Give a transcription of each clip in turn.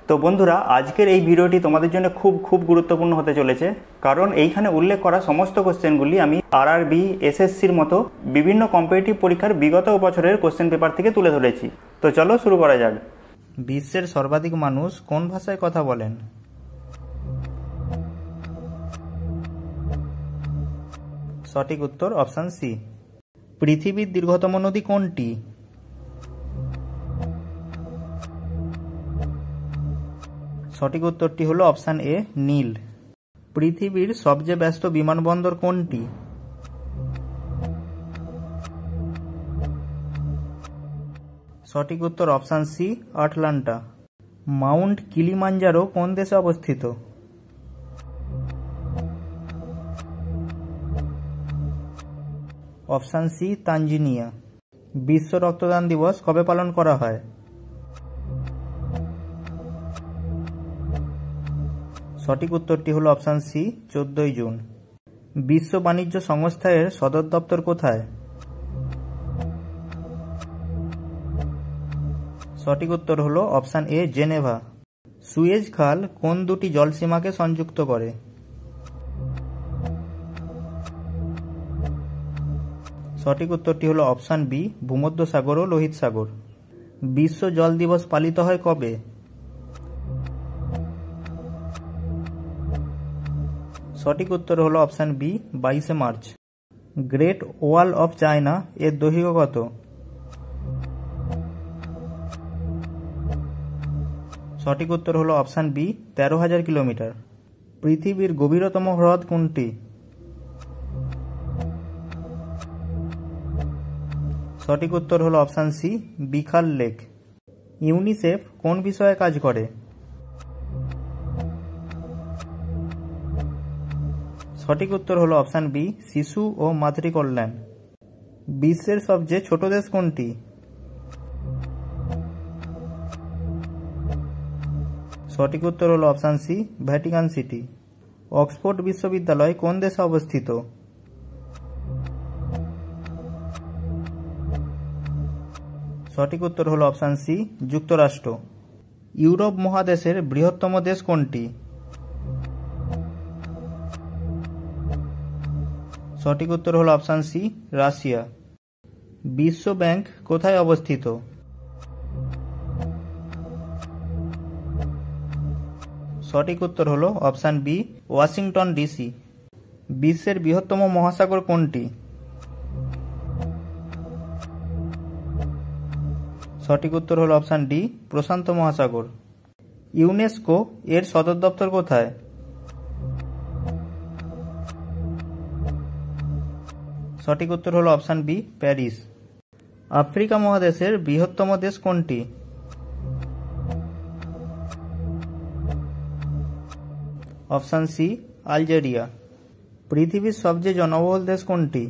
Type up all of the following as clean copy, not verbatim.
তো বন্ধুরা, আজকের এই ভিডিওটি তোমাদের জন্য খুব খুব গুরুত্বপূর্ণ হতে চলেছে, কারণ এইখানে উল্লেখ করা সমস্ত কোশ্চেনগুলি আমি আরআরবি, এসএসসির মতো বিভিন্ন কম্পিটিটিভ পরীক্ষার বিগত বছরের কোশ্চেন পেপার থেকে তুলে ধরেছি। তো চলো শুরু করা যাক। বিশ্বের সর্বাধিক মানুষ কোন ভাষায় কথা বলেন? সঠিক উত্তর অপশান সি। পৃথিবীর দীর্ঘতম নদী কোনটি? সঠিক উত্তরটি হলো অপশান এ, নীল। পৃথিবীর সবচেয়ে ব্যস্ত বিমানবন্দর কোনটি? সঠিক উত্তর option C, Atlanta. Mount Kilimanjaro কোন দেশে অবস্থিত? Option C, Tanzania. বিশ্ব রক্তদান দিবস কবে পালন করা হয়? সঠিক উত্তরটি হলো অপশান সি, 14 জুন। বিশ্ব বাণিজ্য সংস্থা এর সদর দপ্তর কোথায়? সঠিক উত্তর হলো অপশান এ, জেনেভা। সুয়েজ খাল কোন দুটি জলসীমাকে সংযুক্ত করে? সঠিক উত্তরটি হলো অপশান বি, ভূমধ্যসাগর ও লোহিত সাগর। বিশ্ব জল দিবস পালিত হয় কবে? সঠিক উত্তর হলো অপশান বি, 22শে March. Great wall of China এর দৈর্ঘ্য কত? সঠিক উত্তর হলো অপশান বি, 13,000 কিলোমিটার। পৃথিবীর গভীরতম হ্রদ কোনটি? সঠিক উত্তর হলো অপশান সি, বিখাল লেক। ইউনিসেফ কোন বিষয়ে কাজ করে? সঠিক উত্তর হলো অপশান বি, শিশু ও মাতৃ কল্যাণ। বিশ্বের সবচেয়ে ছোট দেশ কোনটি? সঠিক উত্তর হলো option C, Vatican City. Oxford বিশ্ববিদ্যালয় কোন দেশে অবস্থিত? সঠিক উত্তর হলো অপশান সি, যুক্তরাষ্ট্র। ইউরোপ মহাদেশের বৃহত্তম দেশ কোনটি? সঠিক উত্তর হলো অপশান সি, রাশিয়া। বিশ্ব ব্যাংক কোথায় অবস্থিত? সঠিক উত্তর হলো অপশান বি, ওয়াশিংটন ডিসি। বিশ্বের বৃহত্তম মহাসাগর কোনটি? সঠিক উত্তর হলো অপশান ডি, প্রশান্ত মহাসাগর। ইউনেস্কো এর সদর দপ্তর কোথায়? সঠিক উত্তর হলো অপশান বি, প্যারিস। আফ্রিকা মহাদেশের বৃহত্তম দেশ কোনটি? Option C, Algeria. পৃথিবীর সবচেয়ে জনবহুল দেশ কোনটি?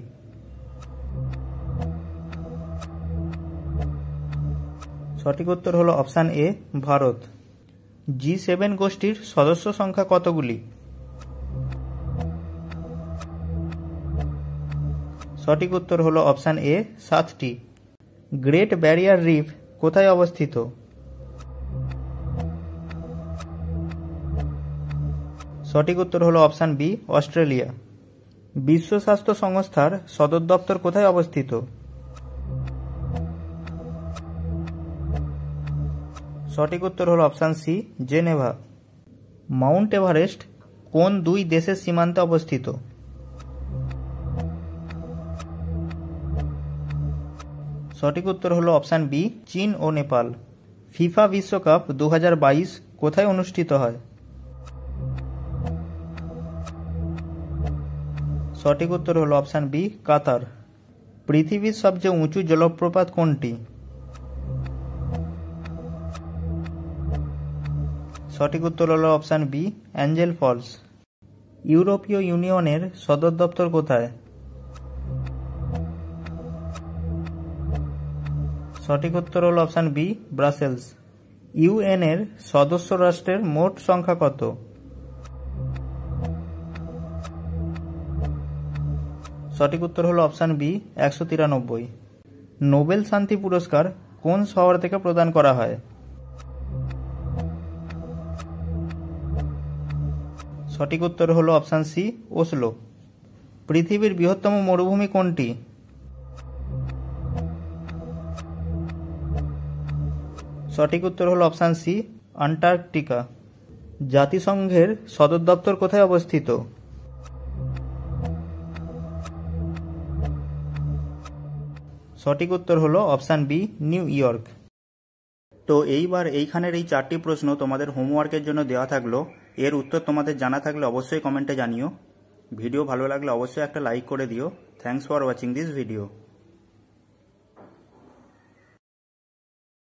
সঠিক উত্তর হলো অপশান এ, ভারত। G7 গোষ্ঠীর সদস্য সংখ্যা কতগুলি? সঠিক উত্তর হলো অপশান এ, 7টি। গ্রেট ব্যারিয়ার রিফ কোথায় অবস্থিত? সঠিক উত্তর হলো অপশান বি, অস্ট্রেলিয়া। বিশ্ব স্বাস্থ্য সংস্থার সদর দপ্তর কোথায় অবস্থিত? সঠিক উত্তর হলো option C, Geneva. Mount Everest কোন দুই দেশের সীমান্তে অবস্থিত? সঠিক উত্তর হলো অপশান বি, চীন ও নেপাল। ফিফা বিশ্বকাপ 2022 কোথায় অনুষ্ঠিত হয়? সঠিক উত্তর হলো অপশান বি, কাতার। পৃথিবীর সবচেয়ে উঁচু জলপ্রপাত কোনটি? সঠিক উত্তর হলো অপশান বি, অ্যাঞ্জেল ফলস। ইউরোপীয় ইউনিয়নের সদর দপ্তর কোথায়? সঠিক উত্তর হলো অপশান বি, ব্রাসেলস। ইউএন এর সদস্য রাষ্ট্রের মোট সংখ্যা কত? সঠিক উত্তর হলো অপশান বি, 193। নোবেল শান্তি পুরস্কার কোন শহর থেকে প্রদান করা হয়? সঠিক উত্তর হলো অপশান সি, ওসলো। পৃথিবীর বৃহত্তম মরুভূমি কোনটি? সঠিক উত্তর হলো অপশান সি, আন্টার্কটিকা। জাতিসংঘের সদর দপ্তর কোথায় অবস্থিত? সঠিক উত্তর হলো অপশান বি, নিউ ইয়র্ক। তো এইবার এইখানের এই 4টি প্রশ্ন তোমাদের হোমওয়ার্কের জন্য দেওয়া থাকলো। এর উত্তর তোমাদের জানা থাকলে অবশ্যই কমেন্টে জানিও। ভিডিও ভালো লাগলে অবশ্যই একটা লাইক করে দিও। Thanks for watching this video.